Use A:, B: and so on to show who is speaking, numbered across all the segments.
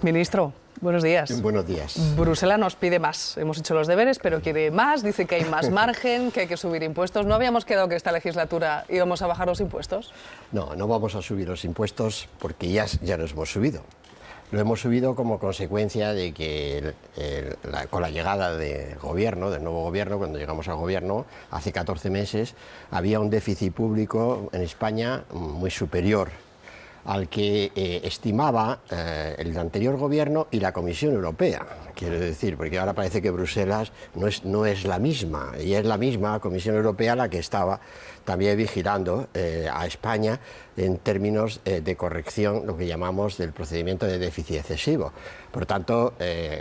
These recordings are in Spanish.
A: Ministro, buenos días.
B: Buenos días.
A: Bruselas nos pide más. Hemos hecho los deberes, pero quiere más. Dice que hay más margen, que hay que subir impuestos. ¿No habíamos quedado que esta legislatura íbamos a bajar los impuestos?
B: No, no vamos a subir los impuestos porque ya los hemos subido. Lo hemos subido como consecuencia de que con la llegada del nuevo gobierno, cuando llegamos al gobierno, hace 14 meses, había un déficit público en España muy superior al que estimaba el anterior gobierno y la Comisión Europea. Quiero decir, porque ahora parece que Bruselas no es la misma, y es la misma Comisión Europea la que estaba también vigilando a España en términos de corrección, lo que llamamos del procedimiento de déficit excesivo. Por tanto,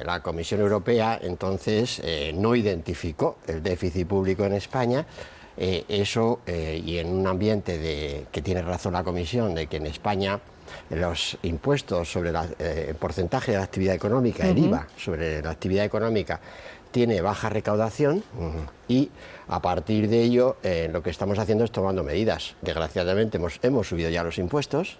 B: la Comisión Europea entonces no identificó el déficit público en España. Y en un ambiente que tiene razón la Comisión, de que en España los impuestos sobre el porcentaje de la actividad económica, el IVA sobre la actividad económica, tiene baja recaudación y a partir de ello lo que estamos haciendo es tomando medidas. Desgraciadamente hemos subido ya los impuestos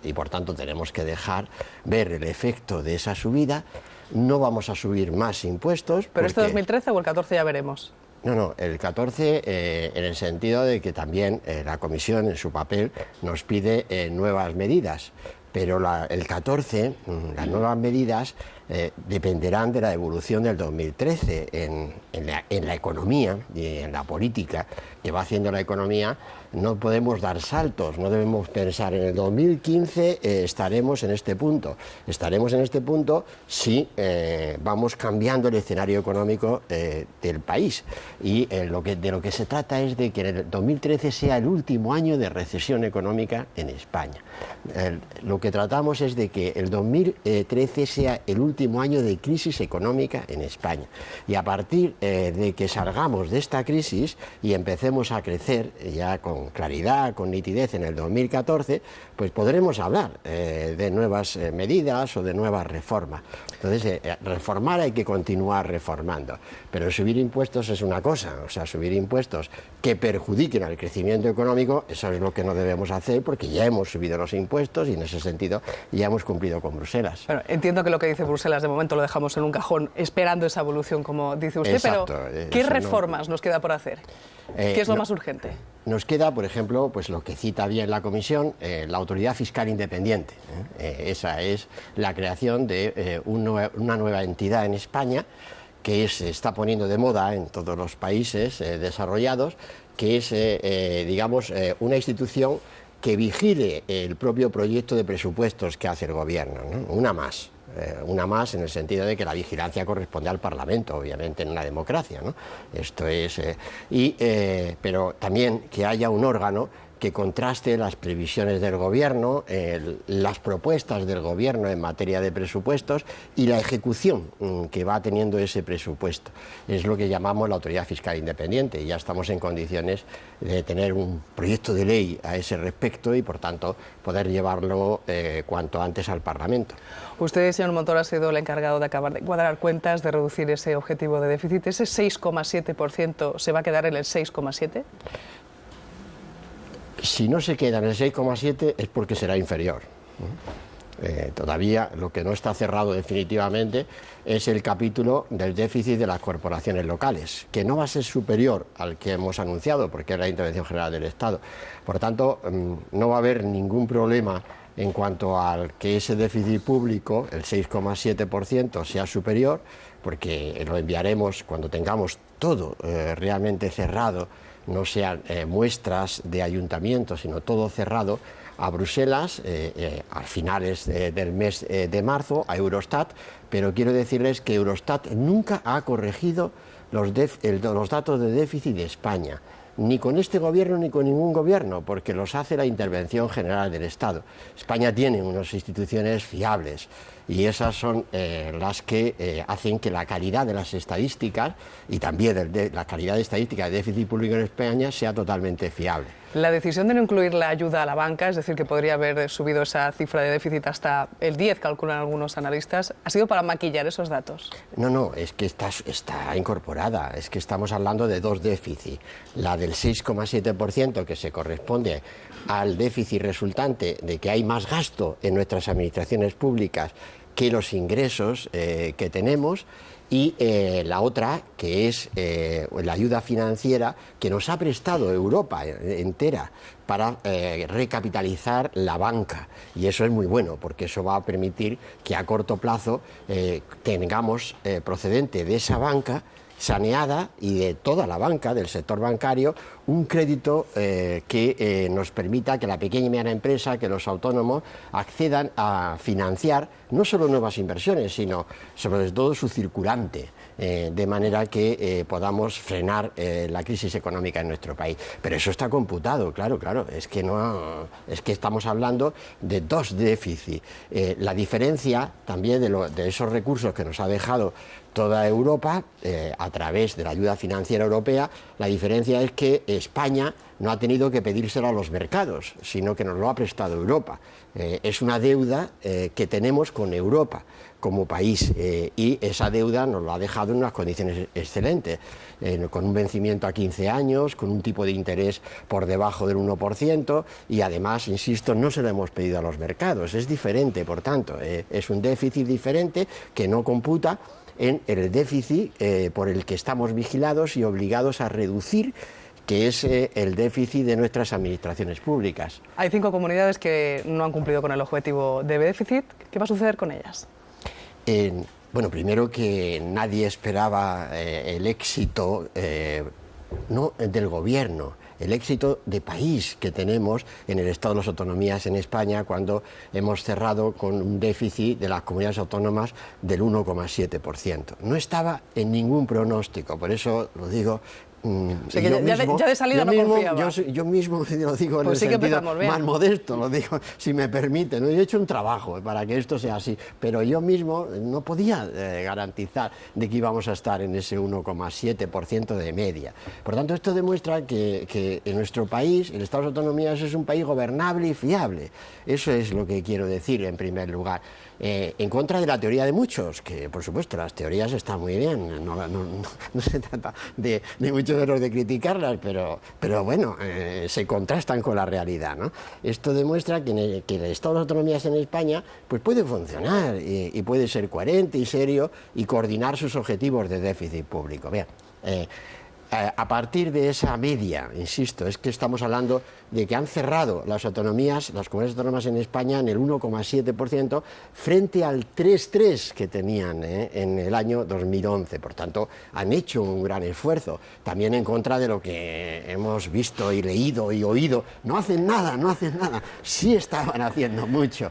B: y por tanto tenemos que dejar ver el efecto de esa subida. No vamos a subir más impuestos.
A: ¿Pero este 2013 o el 14 ya veremos?
B: No, el 14 en el sentido de que también la Comisión en su papel nos pide nuevas medidas, pero el 14, las nuevas medidas dependerán de la evolución del 2013 en la economía y en la política que va haciendo la economía. No podemos dar saltos, no debemos pensar en el 2015 estaremos en este punto. Estaremos en este punto si vamos cambiando el escenario económico del país. Y de lo que se trata es de que el 2013 sea el último año de recesión económica en España. Lo que tratamos es de que el 2013 sea el último año de crisis económica en España. Y a partir de que salgamos de esta crisis y empecemos a crecer ya con claridad, con nitidez en el 2014, pues podremos hablar de nuevas medidas o de nuevas reformas. Entonces, reformar hay que continuar reformando, pero subir impuestos es una cosa, o sea, subir impuestos que perjudiquen al crecimiento económico, eso es lo que no debemos hacer porque ya hemos subido los impuestos y en ese sentido ya hemos cumplido con Bruselas.
A: Bueno, entiendo que lo que dice Bruselas de momento lo dejamos en un cajón esperando esa evolución, como dice usted. Exacto, pero ¿qué reformas nos queda por hacer? ¿Qué es lo más urgente?
B: Nos queda, por ejemplo, pues lo que cita bien la Comisión, la Autoridad Fiscal Independiente. Esa es la creación de una nueva entidad en España que se está poniendo de moda en todos los países desarrollados, que es, digamos, una institución que vigile el propio proyecto de presupuestos que hace el Gobierno, ¿no? Una más en el sentido de que la vigilancia corresponde al Parlamento, obviamente, en una democracia, ¿no? Esto es, pero también que haya un órgano que contraste las previsiones del Gobierno, las propuestas del Gobierno en materia de presupuestos y la ejecución que va teniendo ese presupuesto. Es lo que llamamos la Autoridad Fiscal Independiente y ya estamos en condiciones de tener un proyecto de ley a ese respecto y, por tanto, poder llevarlo cuanto antes al Parlamento.
A: Usted, señor Montoro, ha sido el encargado de acabar de cuadrar cuentas, de reducir ese objetivo de déficit. ¿Ese 6,7% se va a quedar en el 6,7%?
B: Si no se queda en el 6,7 es porque será inferior. Todavía lo que no está cerrado definitivamente es el capítulo del déficit de las corporaciones locales, que no va a ser superior al que hemos anunciado, porque es la intervención general del Estado. Por tanto, no va a haber ningún problema en cuanto al que ese déficit público, el 6,7%, sea superior, porque lo enviaremos cuando tengamos todo realmente cerrado, no sean muestras de ayuntamientos, sino todo cerrado, a Bruselas a finales del mes de marzo, a Eurostat, pero quiero decirles que Eurostat nunca ha corregido los datos de déficit de España, ni con este gobierno ni con ningún gobierno, porque los hace la Intervención General del Estado. España tiene unas instituciones fiables y esas son las que hacen que la calidad de las estadísticas y también la calidad de estadística de déficit público en España sea totalmente fiable.
A: La decisión de no incluir la ayuda a la banca, es decir, que podría haber subido esa cifra de déficit hasta el 10, calculan algunos analistas, ¿ha sido para maquillar esos datos?
B: No, es que está incorporada, es que estamos hablando de dos déficits. La del 6,7% que se corresponde al déficit resultante de que hay más gasto en nuestras administraciones públicas que los ingresos que tenemos. Y la otra, que es la ayuda financiera que nos ha prestado Europa entera para recapitalizar la banca. Y eso es muy bueno, porque eso va a permitir que a corto plazo tengamos procedente de esa banca saneada y de toda la banca, del sector bancario, un crédito que nos permita que la pequeña y mediana empresa, que los autónomos accedan a financiar no solo nuevas inversiones, sino sobre todo su circulante, de manera que podamos frenar la crisis económica en nuestro país. Pero eso está computado, claro, es que estamos hablando de dos déficits. La diferencia también de esos recursos que nos ha dejado toda Europa, a través de la ayuda financiera europea, la diferencia es que España no ha tenido que pedírselo a los mercados, sino que nos lo ha prestado Europa. Es una deuda que tenemos con Europa como país, y esa deuda nos lo ha dejado en unas condiciones excelentes, con un vencimiento a 15 años, con un tipo de interés por debajo del 1%, y además, insisto, no se lo hemos pedido a los mercados, es diferente, por tanto, es un déficit diferente que no computa en el déficit por el que estamos vigilados y obligados a reducir, que es el déficit de nuestras administraciones públicas.
A: Hay 5 comunidades que no han cumplido con el objetivo de déficit. ¿Qué va a suceder con ellas?
B: Bueno, primero que nadie esperaba el éxito no del gobierno, el éxito de país que tenemos en el Estado de las Autonomías en España, cuando hemos cerrado con un déficit de las comunidades autónomas del 1,7%. No estaba en ningún pronóstico, por eso lo digo.
A: O sea, que ya de salida no confiaba.
B: Yo mismo lo digo en
A: pues
B: el
A: sí
B: sentido
A: más
B: modesto, lo digo, si me permite, ¿no? Yo he hecho un trabajo para que esto sea así, pero yo mismo no podía garantizar de que íbamos a estar en ese 1,7% de media. Por tanto, esto demuestra que en nuestro país, el Estado de las Autonomías, es un país gobernable y fiable. Eso es lo que quiero decir en primer lugar. En contra de la teoría de muchos, que por supuesto las teorías están muy bien, no se trata de mucho menos de criticarlas, pero bueno, se contrastan con la realidad, ¿no? Esto demuestra que el Estado de las Autonomías en España pues puede funcionar y puede ser coherente y serio y coordinar sus objetivos de déficit público. Vean, a partir de esa media, insisto, es que estamos hablando de que han cerrado las autonomías, las comunidades autónomas en España, en el 1,7% frente al 3,3% que tenían en el año 2011. Por tanto, han hecho un gran esfuerzo, también en contra de lo que hemos visto y leído y oído. No hacen nada, sí estaban haciendo mucho,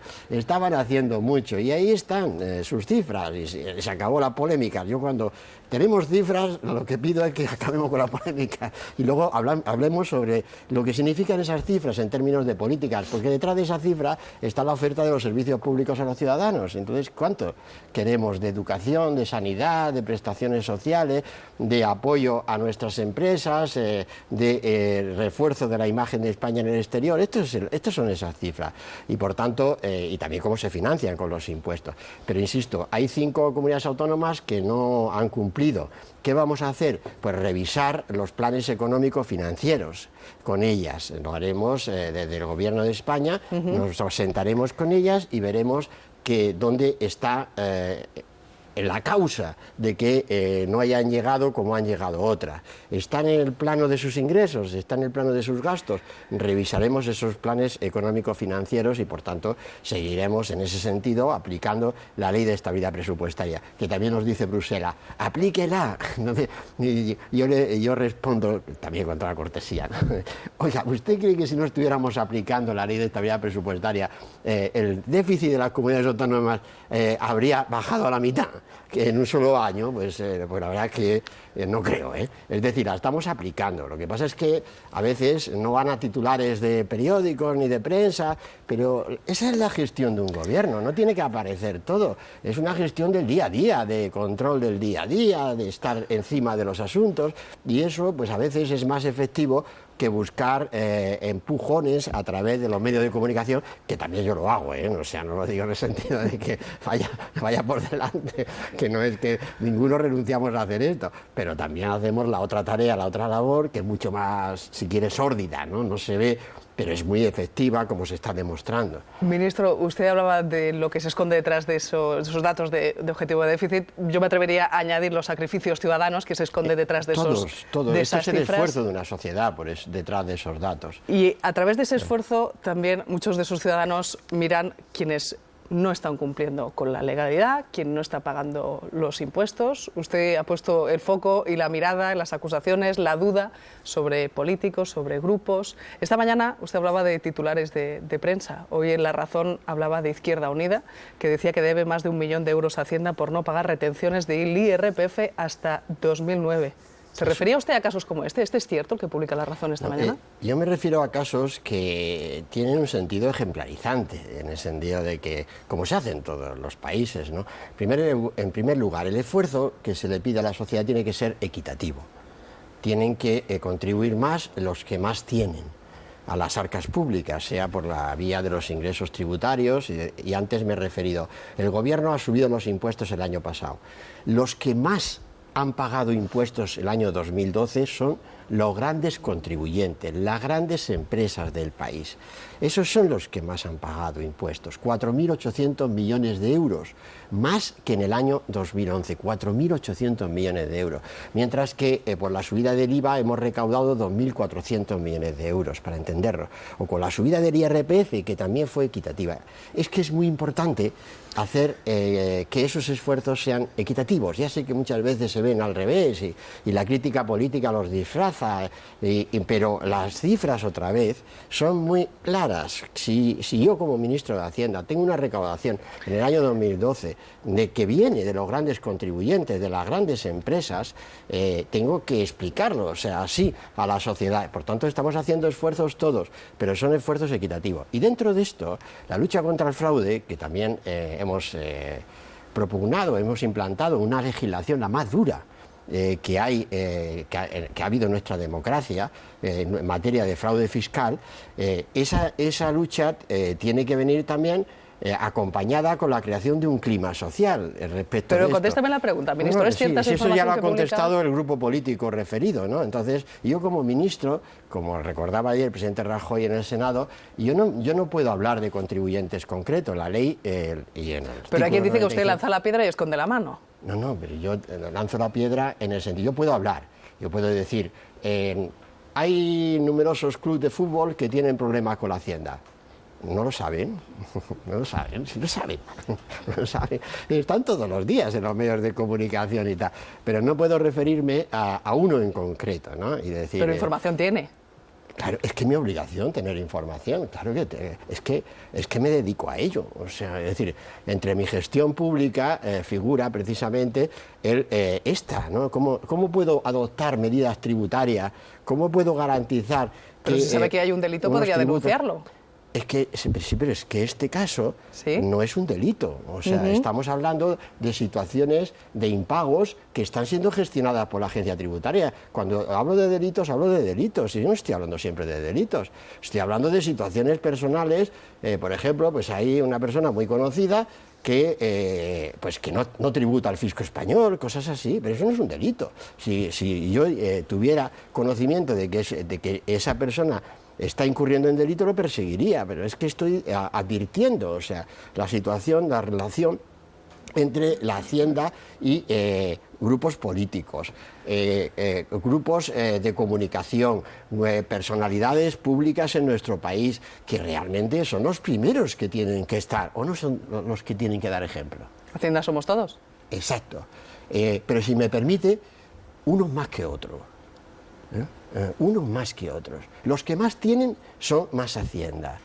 B: y ahí están sus cifras, y se acabó la polémica. Yo cuando tenemos cifras, lo que pido es que acabemos con la polémica y luego hablemos sobre lo que significan esas cifras en términos de políticas, porque detrás de esa cifra está la oferta de los servicios públicos a los ciudadanos. Entonces, ¿cuánto queremos de educación, de sanidad, de prestaciones sociales, de apoyo a nuestras empresas, de refuerzo de la imagen de España en el exterior? Estos son esas cifras y, por tanto, y también cómo se financian con los impuestos. Pero, insisto, hay 5 comunidades autónomas que no han cumplido. ¿Qué vamos a hacer? Pues revisar los planes económicos financieros con ellas. Lo haremos desde el Gobierno de España, nos sentaremos con ellas y veremos dónde está la causa de que no hayan llegado como han llegado otras. ¿Están en el plano de sus ingresos? ¿Están en el plano de sus gastos? Revisaremos esos planes económico-financieros y, por tanto, seguiremos en ese sentido aplicando la Ley de Estabilidad Presupuestaria, que también nos dice Bruselas, aplíquela. Yo respondo, también con toda la cortesía, ¿no? Oiga, ¿usted cree que si no estuviéramos aplicando la Ley de Estabilidad Presupuestaria, el déficit de las comunidades autónomas habría bajado a la mitad? Que en un solo año, pues la verdad es que no creo, Es decir, la estamos aplicando. Lo que pasa es que a veces no van a titulares de periódicos ni de prensa, pero esa es la gestión de un gobierno, no tiene que aparecer todo. Es una gestión del día a día, de control del día a día, de estar encima de los asuntos, y eso pues a veces es más efectivo que buscar empujones a través de los medios de comunicación, que también yo lo hago, O sea, no lo digo en el sentido de que vaya por delante, que no es que ninguno renunciamos a hacer esto, pero también hacemos la otra tarea, la otra labor, que es mucho más, si quieres, sórdida, ¿no? No se ve, pero es muy efectiva, como se está demostrando.
A: Ministro, usted hablaba de lo que se esconde detrás de esos datos de objetivo de déficit. Yo me atrevería a añadir los sacrificios ciudadanos que se esconden detrás de
B: todos,
A: de
B: esto
A: esas
B: es el
A: cifras.
B: esfuerzo de una sociedad detrás de esos datos.
A: Y a través de ese esfuerzo también muchos de sus ciudadanos miran quienes no están cumpliendo con la legalidad, quien no está pagando los impuestos. Usted ha puesto el foco y la mirada en las acusaciones, la duda sobre políticos, sobre grupos. Esta mañana usted hablaba de titulares de prensa. Hoy en La Razón hablaba de Izquierda Unida, que decía que debe más de 1 millón de euros a Hacienda por no pagar retenciones del IRPF hasta 2009. ¿Se refería usted a casos como este? ¿Este es cierto el que publica La Razón esta mañana?
B: Yo me refiero a casos que tienen un sentido ejemplarizante, en el sentido de que, como se hace en todos los países, ¿no? En primer lugar, el esfuerzo que se le pide a la sociedad tiene que ser equitativo. Tienen que contribuir más los que más tienen a las arcas públicas, sea por la vía de los ingresos tributarios, y antes me he referido, el Gobierno ha subido los impuestos el año pasado. Los que más han pagado impuestos el año 2012 son los grandes contribuyentes, las grandes empresas del país. Esos son los que más han pagado impuestos, 4.800 millones de euros, más que en el año 2011, 4.800 millones de euros, mientras que por la subida del IVA hemos recaudado 2.400 millones de euros, para entenderlo, o con la subida del IRPF, que también fue equitativa. Es que es muy importante hacer que esos esfuerzos sean equitativos. Ya sé que muchas veces se ven al revés y la crítica política los disfraza, pero las cifras otra vez son muy claras. Si yo como ministro de Hacienda tengo una recaudación en el año 2012 de que viene de los grandes contribuyentes, de las grandes empresas, tengo que explicarlo, o sea, así a la sociedad. Por tanto, estamos haciendo esfuerzos todos, pero son esfuerzos equitativos. Y dentro de esto, la lucha contra el fraude, que también hemos propugnado, hemos implantado una legislación la más dura que ha habido en nuestra democracia en materia de fraude fiscal, esa lucha tiene que venir también acompañada con la creación de un clima social respecto
A: Pero
B: de
A: contéstame la pregunta, ministro, ¿es cierta esa
B: eso ya lo ha
A: información que
B: contestado
A: publica?
B: el grupo político referido, ¿no? Entonces, yo como ministro, como recordaba ayer el presidente Rajoy en el Senado, yo no puedo hablar de contribuyentes concretos, la ley y en el
A: Pero hay quien dice que
B: 95.
A: usted lanza la piedra y esconde la mano.
B: No, pero yo lanzo la piedra en el sentido, yo puedo hablar, yo puedo decir, hay numerosos clubes de fútbol que tienen problemas con la Hacienda. No lo saben, no lo saben, sí lo saben, no lo saben. Están todos los días en los medios de comunicación y tal, pero no puedo referirme a uno en concreto, ¿no? Y decir,
A: Pero información tiene.
B: Claro, es que es mi obligación tener información, claro que es que me dedico a ello, o sea, es decir, entre mi gestión pública figura precisamente esta, ¿no? ¿Cómo puedo adoptar medidas tributarias? ¿Cómo puedo garantizar que...
A: Pero si sabe que hay un delito, podría denunciarlo.
B: Es que, sí, pero es que este caso
A: ¿Sí?
B: no es un delito. O sea, estamos hablando de situaciones de impagos que están siendo gestionadas por la agencia tributaria. Cuando hablo de delitos, hablo de delitos. Y yo no estoy hablando siempre de delitos. Estoy hablando de situaciones personales. Por ejemplo, pues hay una persona muy conocida que no tributa al fisco español, cosas así, pero eso no es un delito. Si yo tuviera conocimiento de que esa persona está incurriendo en delito, lo perseguiría, pero es que estoy advirtiendo, o sea, la situación, la relación entre la Hacienda y grupos políticos, grupos de comunicación, personalidades públicas en nuestro país, que realmente son los primeros que tienen que estar, o no son los que tienen que dar ejemplo.
A: Hacienda somos todos.
B: Exacto. Pero si me permite, unos más que otros. Unos más que otros. Los que más tienen son más Hacienda,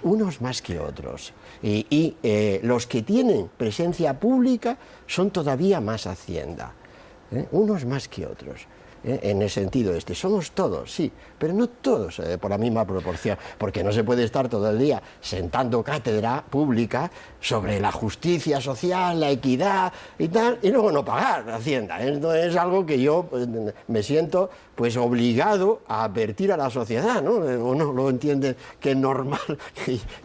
B: unos más que otros. Y los que tienen presencia pública son todavía más Hacienda, unos más que otros. En el sentido somos todos, sí, pero no todos por la misma proporción, porque no se puede estar todo el día sentando cátedra pública sobre la justicia social, la equidad y tal, y luego no pagar Hacienda. Esto es algo que yo me siento pues obligado a advertir a la sociedad, ¿no? O no lo entienden que es normal,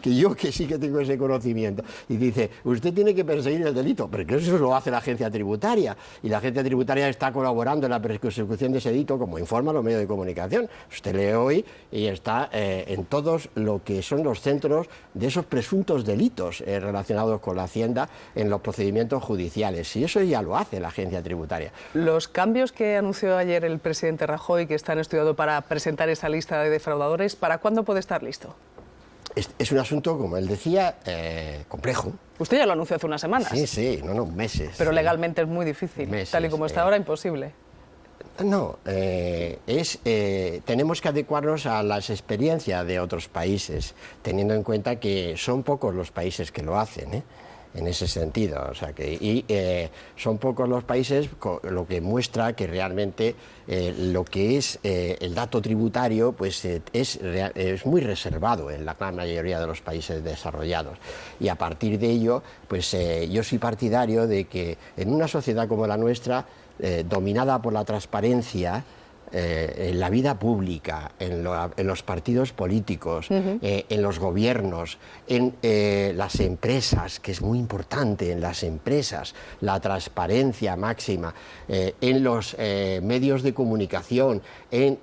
B: que yo que sí que tengo ese conocimiento. Y dice, usted tiene que perseguir el delito, pero que eso lo hace la agencia tributaria, y la agencia tributaria está colaborando en la persecución de ese delito, como informan los medios de comunicación. Usted lee hoy y está en todos lo que son los centros de esos presuntos delitos relacionados con la Hacienda en los procedimientos judiciales. Y eso ya lo hace la agencia tributaria.
A: Los cambios que anunció ayer el presidente Rajoy, que están estudiando para presentar esa lista de defraudadores, ¿para cuándo puede estar listo?
B: Es un asunto, como él decía, complejo.
A: Usted ya lo anunció hace unas semanas.
B: Sí, meses.
A: Pero legalmente es muy difícil. Meses, tal y como está ahora, imposible.
B: No, tenemos que adecuarnos a las experiencias de otros países, teniendo en cuenta que son pocos los países que lo hacen, en ese sentido. O sea son pocos los países, lo que muestra que realmente lo que es el dato tributario pues es muy reservado en la gran mayoría de los países desarrollados. Y a partir de ello, pues yo soy partidario de que en una sociedad como la nuestra, dominada por la transparencia, en la vida pública, en los partidos políticos, en los gobiernos, en las empresas, que es muy importante, en las empresas, la transparencia máxima, en los medios de comunicación, en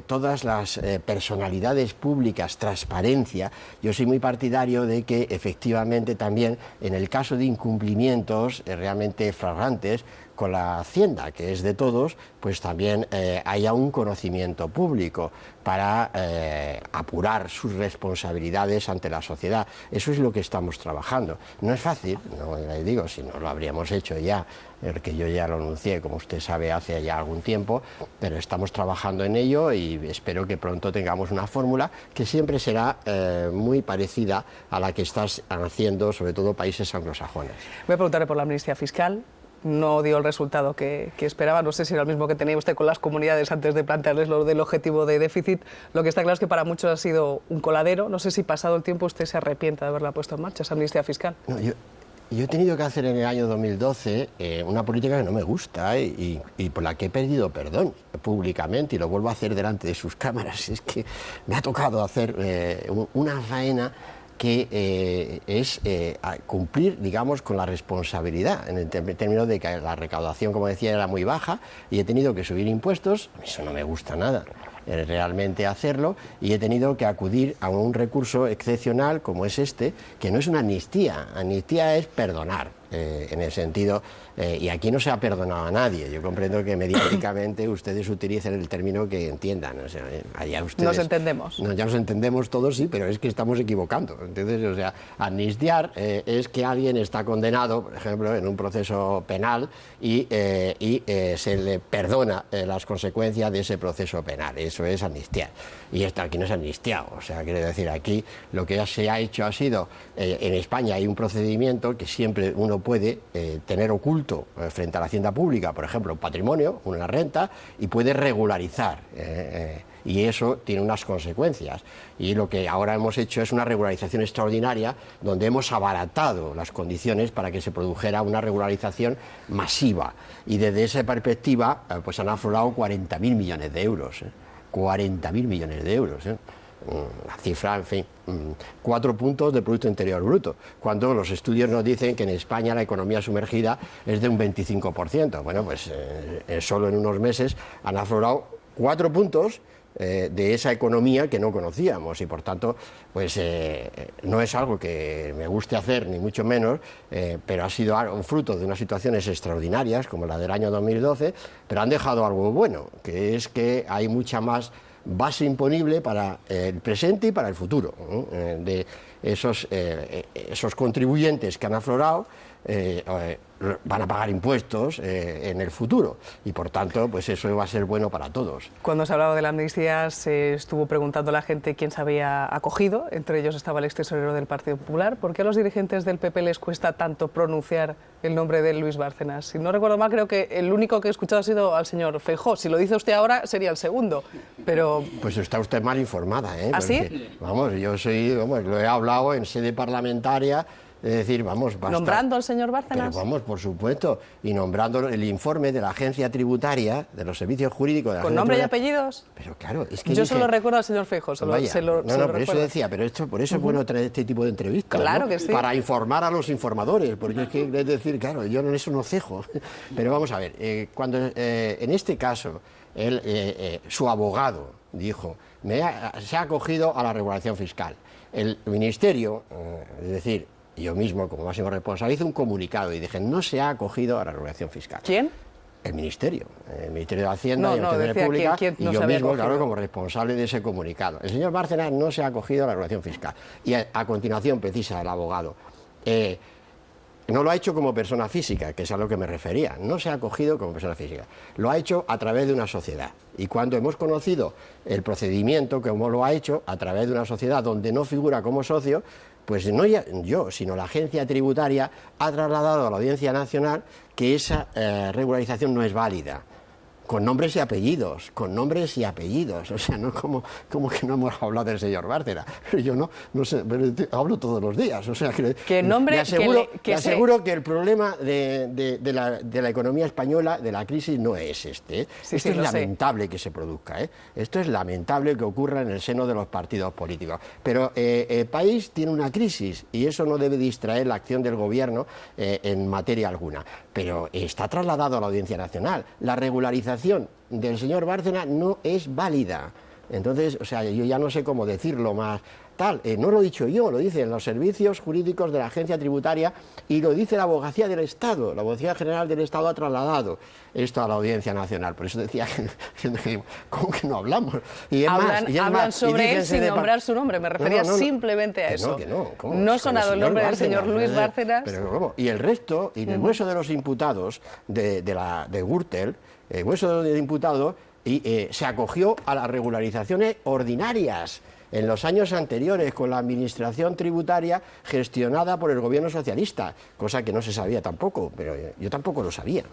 B: todas las personalidades públicas, transparencia. Yo soy muy partidario de que efectivamente también en el caso de incumplimientos realmente flagrantes con la Hacienda, que es de todos, pues también haya un conocimiento público para apurar sus responsabilidades ante la sociedad. Eso es lo que estamos trabajando. No es fácil, no le digo, si no lo habríamos hecho ya, que yo ya lo anuncié, como usted sabe, hace ya algún tiempo, pero estamos trabajando en ello y espero que pronto tengamos una fórmula que siempre será muy parecida a la que están haciendo, sobre todo, países anglosajones.
A: Voy a preguntarle por la amnistía fiscal. No dio el resultado que esperaba. No sé si era el mismo que tenía usted con las comunidades antes de plantearles lo del objetivo de déficit. Lo que está claro es que para muchos ha sido un coladero. No sé si pasado el tiempo usted se arrepienta de haberla puesto en marcha, esa amnistía fiscal.
B: No, yo he tenido que hacer en el año 2012 una política que no me gusta y por la que he pedido perdón públicamente, y lo vuelvo a hacer delante de sus cámaras. Es que me ha tocado hacer una faena que es cumplir, digamos, con la responsabilidad, en el término de que la recaudación, como decía, era muy baja y he tenido que subir impuestos. A mí eso no me gusta nada, realmente hacerlo, y he tenido que acudir a un recurso excepcional como es este, que no es una amnistía. Amnistía es perdonar, en el sentido, y aquí no se ha perdonado a nadie. Yo comprendo que mediáticamente ustedes utilicen el término que entiendan. O sea, allá ustedes,
A: nos entendemos.
B: No, ya nos entendemos todos, sí, pero es que estamos equivocando. Entonces, o sea, amnistiar es que alguien está condenado, por ejemplo, en un proceso penal y se le perdona las consecuencias de ese proceso penal. Eso es amnistiar. Y esto aquí no es amnistiado. O sea, quiere decir, aquí lo que se ha hecho ha sido, en España hay un procedimiento que siempre uno puede tener oculto frente a la hacienda pública, por ejemplo, un patrimonio, una renta, y puede regularizar. Y eso tiene unas consecuencias. Y lo que ahora hemos hecho es una regularización extraordinaria, donde hemos abaratado las condiciones para que se produjera una regularización masiva. Y desde esa perspectiva, pues han aflorado 40.000 millones de euros. 40.000 millones de euros. La cifra, en fin, 4 puntos del Producto Interior Bruto, cuando los estudios nos dicen que en España la economía sumergida es de un 25%. Bueno, pues solo en unos meses han aflorado 4 puntos de esa economía que no conocíamos, y por tanto pues no es algo que me guste hacer, ni mucho menos, pero ha sido un fruto de unas situaciones extraordinarias como la del año 2012, pero han dejado algo bueno, que es que hay mucha más base imponible para el presente y para el futuro, ¿no? De esos contribuyentes que han aflorado van a pagar impuestos en el futuro, y por tanto pues eso va a ser bueno para todos.
A: Cuando se hablaba de la amnistía se estuvo preguntando a la gente quién se había acogido, entre ellos estaba el extesorero del Partido Popular. ¿Por qué a los dirigentes del PP les cuesta tanto pronunciar el nombre de Luis Bárcenas? Si no recuerdo mal, creo que el único que he escuchado ha sido al señor Feijóo. Si lo dice usted ahora sería el segundo, pero...
B: Pues está usted mal informada, ¿eh?
A: ¿Ah, sí?
B: Porque, vamos, yo lo he hablado en sede parlamentaria. Es decir, vamos, basta.
A: ¿Nombrando al señor Bárcenas?
B: Pero vamos, por supuesto, y nombrando el informe de la agencia tributaria, de los servicios jurídicos de la
A: ¿Con
B: agencia
A: nombre y
B: tributaria.
A: apellidos?
B: Pero claro, es que
A: yo solo recuerdo al señor Feijóo,
B: por eso decía, pero por eso es bueno traer este tipo de entrevistas,
A: claro,
B: ¿no?
A: Que sí.
B: Para informar a los informadores, porque es que, es decir, claro, yo en eso no cejo. Pero vamos a ver, cuando en este caso su abogado dijo, se ha acogido a la regulación fiscal. El Ministerio, es decir, yo mismo como máximo responsable, hice un comunicado y dije, no se ha acogido a la regulación fiscal.
A: ¿Quién?
B: El Ministerio de Hacienda y
A: decía
B: Pública,
A: ¿quién no
B: y yo
A: se había
B: mismo,
A: acogido?
B: claro, como responsable de ese comunicado. El señor Bárcenas no se ha acogido a la regulación fiscal. Y a continuación precisa el abogado, no lo ha hecho como persona física, que es a lo que me refería, no se ha acogido como persona física, lo ha hecho a través de una sociedad. Y cuando hemos conocido el procedimiento, como lo ha hecho, a través de una sociedad donde no figura como socio, pues no yo, sino la agencia tributaria ha trasladado a la Audiencia Nacional que esa regularización no es válida. Con nombres y apellidos, o sea, no como que no hemos hablado del señor Bárcenas, pero yo no sé, pero hablo todos los días, o sea,
A: que nombre,
B: le aseguro que el problema de la economía española, de la crisis, no es este.
A: Sí,
B: esto es lamentable que se produzca, esto es lamentable que ocurra en el seno de los partidos políticos, pero el país tiene una crisis y eso no debe distraer la acción del gobierno en materia alguna, pero está trasladado a la Audiencia Nacional. La regularización del señor Bárcenas no es válida. Entonces, o sea, yo ya no sé cómo decirlo más tal. No lo he dicho yo, lo dicen los servicios jurídicos de la agencia tributaria y lo dice la Abogacía del Estado. La Abogacía General del Estado ha trasladado esto a la Audiencia Nacional. Por eso decía que ¿cómo que no hablamos? Y
A: hablan sobre él sin nombrar su nombre. Me refería simplemente a eso. No ha sonado el nombre del señor Luis Bárcenas.
B: Pero ¿cómo? Y el resto, y el grueso de los imputados de Gürtel, el grueso de los imputados se acogió a las regularizaciones ordinarias en los años anteriores con la administración tributaria gestionada por el gobierno socialista, cosa que no se sabía tampoco, pero yo tampoco lo sabía,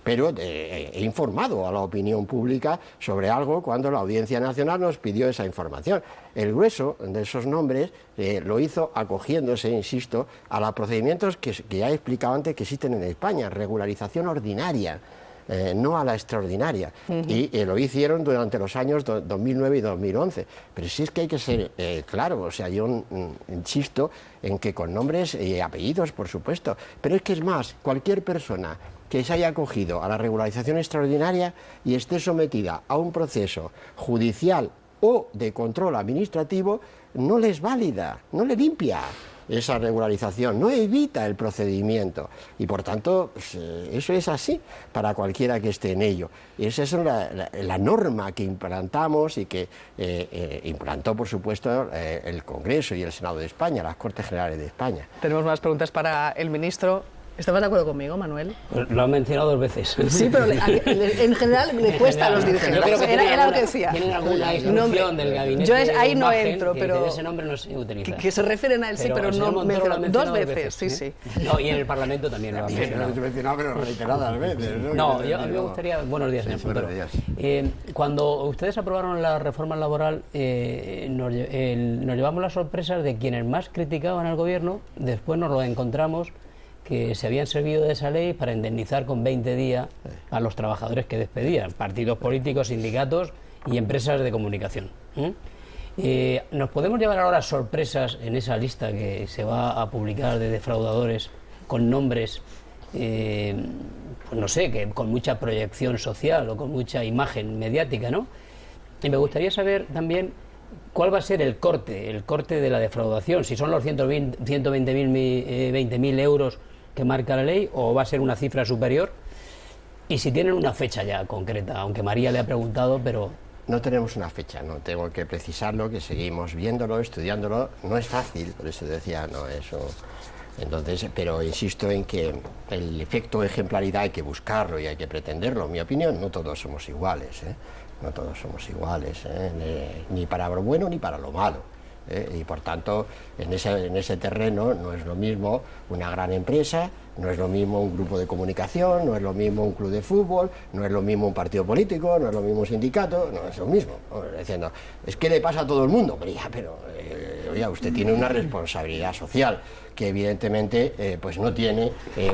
B: pero he informado a la opinión pública sobre algo cuando la Audiencia Nacional nos pidió esa información. El grueso de esos nombres lo hizo acogiéndose, insisto, a los procedimientos que ya he explicado antes que existen en España, regularización ordinaria. No a la extraordinaria. Y lo hicieron durante los años 2009 y 2011. Pero sí es que hay que ser claro, o sea, yo insisto en que con nombres y apellidos, por supuesto, pero es que es más, cualquier persona que se haya acogido a la regularización extraordinaria y esté sometida a un proceso judicial o de control administrativo, no le es válida, no le limpia esa regularización, no evita el procedimiento y por tanto pues, eso es así para cualquiera que esté en ello. Y esa es la norma que implantamos y que implantó por supuesto el Congreso y el Senado de España, las Cortes Generales de España.
A: Tenemos más preguntas para el ministro. ¿Estabas de acuerdo conmigo, Manuel?
C: Lo han mencionado 2 veces.
A: Sí, pero en general le cuesta a los dirigentes. Era lo que decía.
C: Tienen alguna instrucción del gabinete.
A: Yo ahí no
C: imagen,
A: entro, pero
C: ese nombre no se utiliza.
A: Que se refieren a él, sí, pero no mencionado 2 veces. Sí.
C: No, y en el Parlamento también lo han
B: mencionado, pero reiteradas veces.
C: No, a mí me gustaría... Buenos días, señor Montoro. Cuando ustedes aprobaron la reforma laboral, nos llevamos las sorpresas de quienes más criticaban al gobierno, después nos lo encontramos que se habían servido de esa ley para indemnizar con 20 días a los trabajadores que despedían, partidos políticos, sindicatos y empresas de comunicación. ¿Nos podemos llevar ahora sorpresas en esa lista que se va a publicar de defraudadores con nombres, pues no sé, que con mucha proyección social o con mucha imagen mediática, ¿no? Y me gustaría saber también cuál va a ser el corte de la defraudación, si son los 120.000 euros que marca la ley o va a ser una cifra superior, y si tienen una fecha ya concreta, aunque María le ha preguntado, pero...
B: No tenemos una fecha, no tengo que precisarlo, que seguimos viéndolo, estudiándolo, no es fácil, por eso decía, no, eso... Entonces, pero insisto en que el efecto de ejemplaridad hay que buscarlo y hay que pretenderlo, en mi opinión, no todos somos iguales, no todos somos iguales, ni para lo bueno ni para lo malo. Y por tanto, en ese terreno no es lo mismo una gran empresa, no es lo mismo un grupo de comunicación, no es lo mismo un club de fútbol, no es lo mismo un partido político, no es lo mismo un sindicato, no es lo mismo. Diciendo, es que le pasa a todo el mundo, pero oiga, usted tiene una responsabilidad social que evidentemente pues no tiene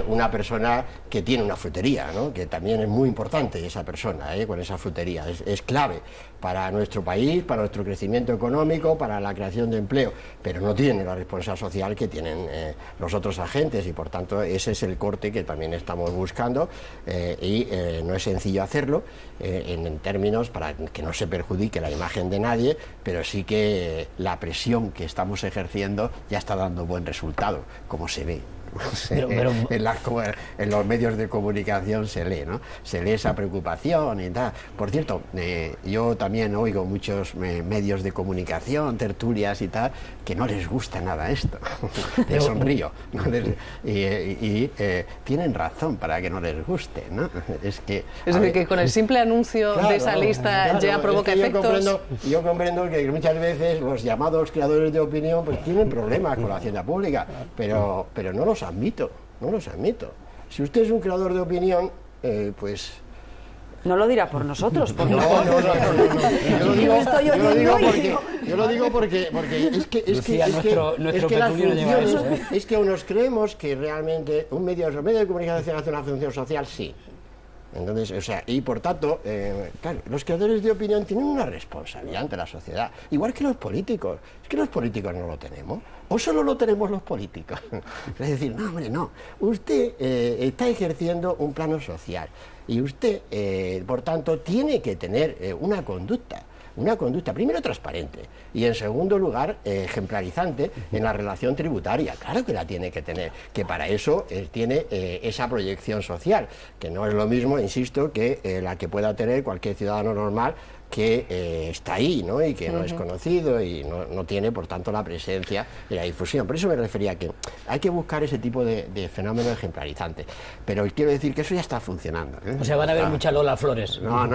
B: una persona que tiene una frutería, ¿no? Que también es muy importante esa persona, con esa frutería, es clave para nuestro país, para nuestro crecimiento económico, para la creación de empleo, pero no tiene la responsabilidad social que tienen los otros agentes, y por tanto ese es el corte que también estamos buscando, y no es sencillo hacerlo en términos para que no se perjudique la imagen de nadie, pero sí que la presión que estamos ejerciendo ya está dando buen resultado, como se ve. En los medios de comunicación se lee, ¿no? Se lee esa preocupación y tal. Por cierto, yo también oigo muchos medios de comunicación, tertulias y tal, que no les gusta nada esto. Me sonrío. Y tienen razón para que no les guste, ¿no? Es
A: decir, que con el simple anuncio de esa lista ya provoca efectos.
B: Yo comprendo que muchas veces los llamados creadores de opinión pues tienen problemas con la hacienda pública, pero no los admito. Si usted es un creador de opinión, pues...
D: No lo dirá por nosotros, por
B: no. Yo lo digo porque es que nos creemos que realmente los medios de comunicación hacen una función social, sí. Entonces, o sea, y por tanto, claro, los creadores de opinión tienen una responsabilidad ante la sociedad, igual que los políticos. Es que los políticos no lo tenemos, o solo lo tenemos los políticos. Es decir, no, hombre, no. Usted está ejerciendo un plano social y usted, por tanto, tiene que tener una conducta primero transparente y en segundo lugar ejemplarizante en la relación tributaria. Claro que la tiene que tener, que para eso tiene esa proyección social, que no es lo mismo, insisto, que la que pueda tener cualquier ciudadano normal que está ahí, ¿no? Y que no es conocido y no tiene, por tanto, la presencia y la difusión. Por eso me refería a que hay que buscar ese tipo de fenómeno ejemplarizante. Pero quiero decir que eso ya está funcionando, ¿eh?
C: O sea, van a haber mucha Lola Flores.
B: No.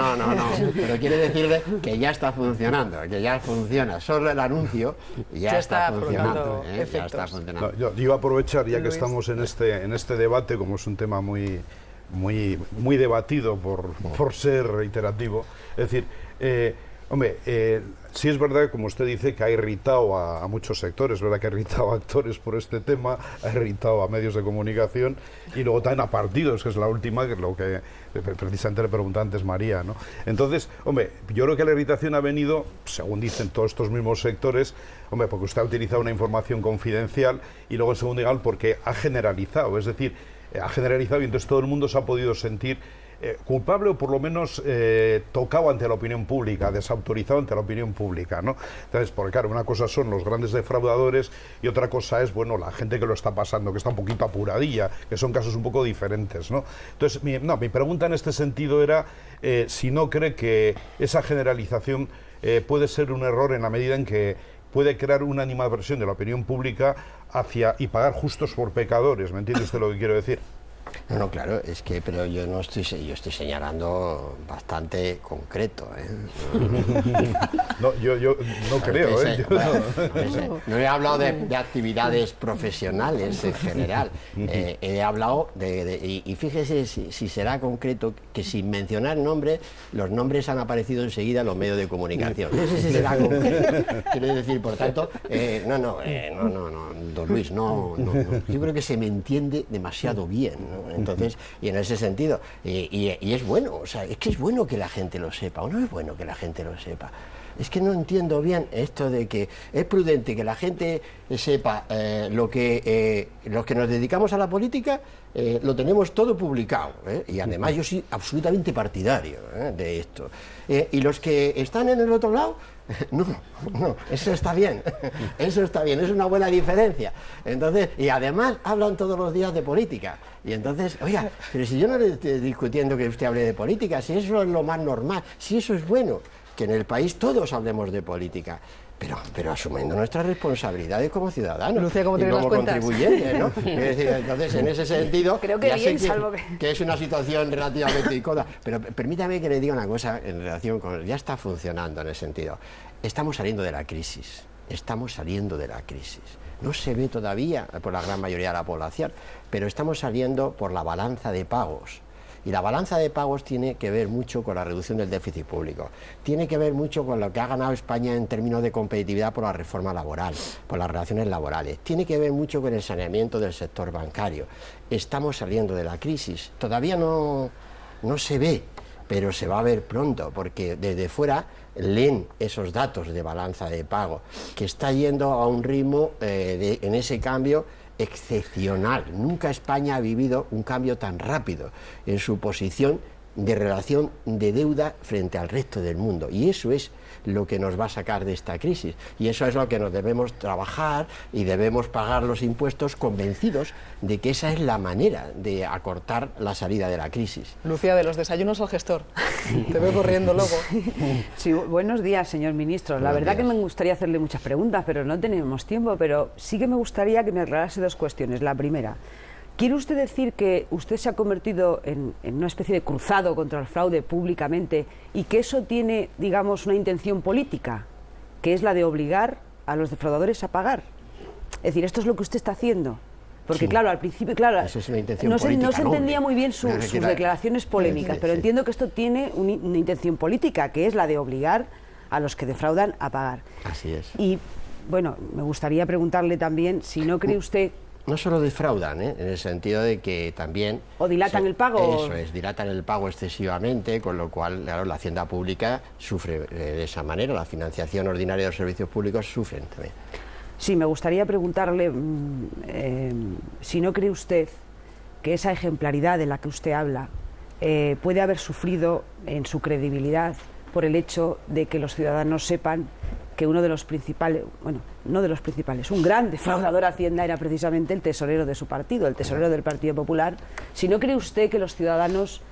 B: Pero quiero decirle que ya está funcionando, que ya funciona. Solo el anuncio ya está funcionando. Ya está funcionando.
E: Yo iba a aprovechar, ya que estamos en este debate, como es un tema muy debatido por ser reiterativo, es decir, sí es verdad, como usted dice, que ha irritado a muchos sectores, es verdad que ha irritado a actores por este tema, ha irritado a medios de comunicación y luego también a partidos, que es la última, que es lo que precisamente le preguntaba antes María, ¿no? Entonces, yo creo que la irritación ha venido, según dicen todos estos mismos sectores, porque usted ha utilizado una información confidencial y luego en segundo lugar porque ha generalizado, es decir, ha generalizado y entonces todo el mundo se ha podido sentir culpable o por lo menos tocado ante la opinión pública, desautorizado ante la opinión pública, ¿no? Entonces, porque claro, una cosa son los grandes defraudadores y otra cosa es, la gente que lo está pasando, que está un poquito apuradilla, que son casos un poco diferentes, ¿no? Entonces, mi pregunta en este sentido era si no cree que esa generalización puede ser un error en la medida en que puede crear una animadversión de la opinión pública y pagar justos por pecadores, ¿me entiende usted lo que quiero decir?
B: No, claro, pero yo estoy señalando bastante concreto,
E: No, yo no creo,
B: No he hablado de actividades profesionales en general, he hablado y fíjese si será concreto, que sin mencionar nombres, los nombres han aparecido enseguida en los medios de comunicación. Ese sí será concreto. Quiero decir, por tanto, don Luis, no. Yo creo que se me entiende demasiado bien, ¿no? Entonces, y en ese sentido, y es bueno, o sea, es que es bueno que la gente lo sepa, o no es bueno que la gente lo sepa. Es que no entiendo bien esto de que es prudente que la gente sepa los que nos dedicamos a la política, lo tenemos todo publicado, y además yo soy absolutamente partidario de esto. Y los que están en el otro lado, no, eso está bien, es una buena diferencia. Entonces, y además hablan todos los días de política. Y entonces, oiga, pero si yo no le estoy discutiendo que usted hable de política, si eso es lo más normal, si eso es bueno, que en el país todos hablemos de política, pero asumiendo nuestras responsabilidades como ciudadanos,
A: Lucía, ¿cómo
B: y como contribuyentes, ¿no? Es decir, entonces, en ese sentido,
D: creo que
B: ya
D: bien,
B: sé
D: salvo
B: que es una situación relativamente incómoda, pero permítame que le diga una cosa en relación con... Ya está funcionando en el sentido. Estamos saliendo de la crisis. No se ve todavía por la gran mayoría de la población, pero estamos saliendo por la balanza de pagos. Y la balanza de pagos tiene que ver mucho con la reducción del déficit público, tiene que ver mucho con lo que ha ganado España en términos de competitividad por la reforma laboral, por las relaciones laborales, tiene que ver mucho con el saneamiento del sector bancario. Estamos saliendo de la crisis, todavía no se ve, pero se va a ver pronto, porque desde fuera leen esos datos de balanza de pago, que está yendo a un ritmo en ese cambio excepcional. Nunca España ha vivido un cambio tan rápido en su posición de relación de deuda frente al resto del mundo, y eso es lo que nos va a sacar de esta crisis, y eso es lo que nos debemos trabajar y debemos pagar los impuestos convencidos de que esa es la manera de acortar la salida de la crisis.
A: Lucía, de los desayunos al gestor, te veo corriendo luego.
D: Sí, buenos días, señor ministro. La verdad que me gustaría hacerle muchas preguntas, pero no tenemos tiempo, pero sí que me gustaría que me aclarase dos cuestiones. La primera, ¿quiere usted decir que usted se ha convertido en una especie de cruzado contra el fraude públicamente y que eso tiene, digamos, una intención política, que es la de obligar a los defraudadores a pagar? Es decir, ¿esto es lo que usted está haciendo? Porque, sí, claro, al principio, claro,
B: eso es una intención
D: no
B: política,
D: se entendía muy bien sus declaraciones polémicas, pero entiendo que esto tiene una intención política, que es la de obligar a los que defraudan a pagar.
B: Así es.
D: Y, bueno, me gustaría preguntarle también si no cree usted...
B: No solo defraudan, en el sentido de que también...
D: ¿O dilatan el pago?
B: Eso es, dilatan el pago excesivamente, con lo cual, claro, la hacienda pública sufre de esa manera, la financiación ordinaria de los servicios públicos sufren también.
D: Sí, me gustaría preguntarle si no cree usted que esa ejemplaridad de la que usted habla puede haber sufrido en su credibilidad por el hecho de que los ciudadanos sepan que uno de los principales, bueno, no de los principales, un gran defraudador a Hacienda era precisamente el tesorero de su partido, el tesorero del Partido Popular. Si no cree usted que los ciudadanos,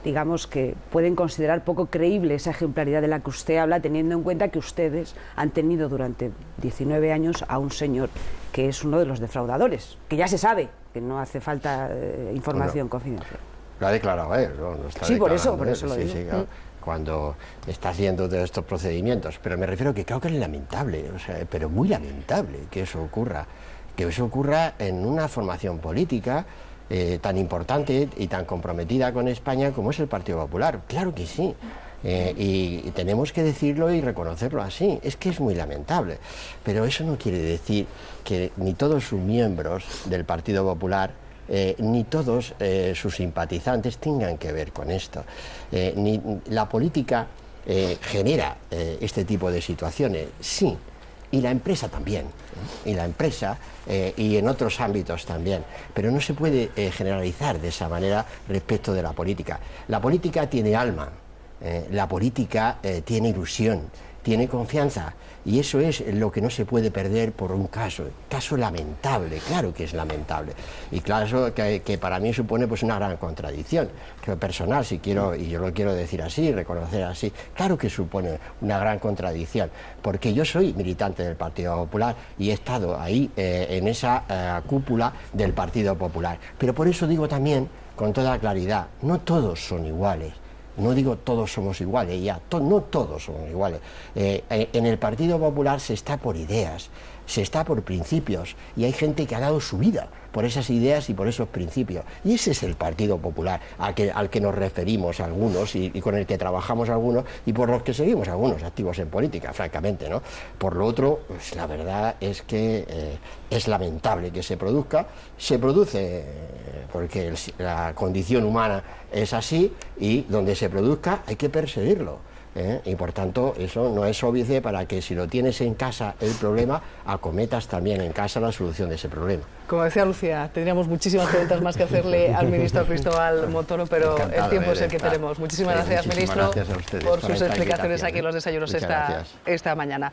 D: digamos, que pueden considerar poco creíble esa ejemplaridad de la que usted habla, teniendo en cuenta que ustedes han tenido durante 19 años a un señor que es uno de los defraudadores, que ya se sabe, que no hace falta información confidencial.
B: Lo ha declarado él, ¿no? Está
D: sí, por eso lo digo.
B: Sí, claro. Cuando está haciendo todos estos procedimientos, pero me refiero que creo que es lamentable, o sea, pero muy lamentable que eso ocurra en una formación política tan importante y tan comprometida con España como es el Partido Popular. Claro que sí, y tenemos que decirlo y reconocerlo así. Es que es muy lamentable, pero eso no quiere decir que ni todos sus miembros del Partido Popular ni todos sus simpatizantes tengan que ver con esto. Ni la política genera este tipo de situaciones, sí, y la empresa también, y la empresa y en otros ámbitos también, pero no se puede generalizar de esa manera respecto de la política. La política tiene alma, la política tiene ilusión, tiene confianza, y eso es lo que no se puede perder por un caso lamentable, claro que es lamentable, y claro que para mí supone pues una gran contradicción, que personal, si quiero, y yo lo quiero decir así, reconocer así, claro que supone una gran contradicción, porque yo soy militante del Partido Popular y he estado ahí en esa cúpula del Partido Popular, pero por eso digo también, con toda claridad, no todos son iguales. No digo todos somos iguales, ya, no todos somos iguales. En el Partido Popular se está por ideas, se está por principios, y hay gente que ha dado su vida por esas ideas y por esos principios. Y ese es el Partido Popular al que nos referimos algunos y con el que trabajamos algunos y por los que seguimos algunos activos en política, francamente, ¿no? Por lo otro, pues la verdad es que es lamentable que se produce porque la condición humana es así, y donde se produzca hay que perseguirlo. Y por tanto eso no es óbice para que, si lo tienes en casa el problema, acometas también en casa la solución de ese problema.
A: Como decía Lucía, tendríamos muchísimas preguntas más que hacerle al ministro Cristóbal Montoro, pero encantado, el tiempo es el que tenemos. Muchísimas gracias, ministro,
B: gracias a ustedes
A: por sus explicaciones aquí en los desayunos esta mañana.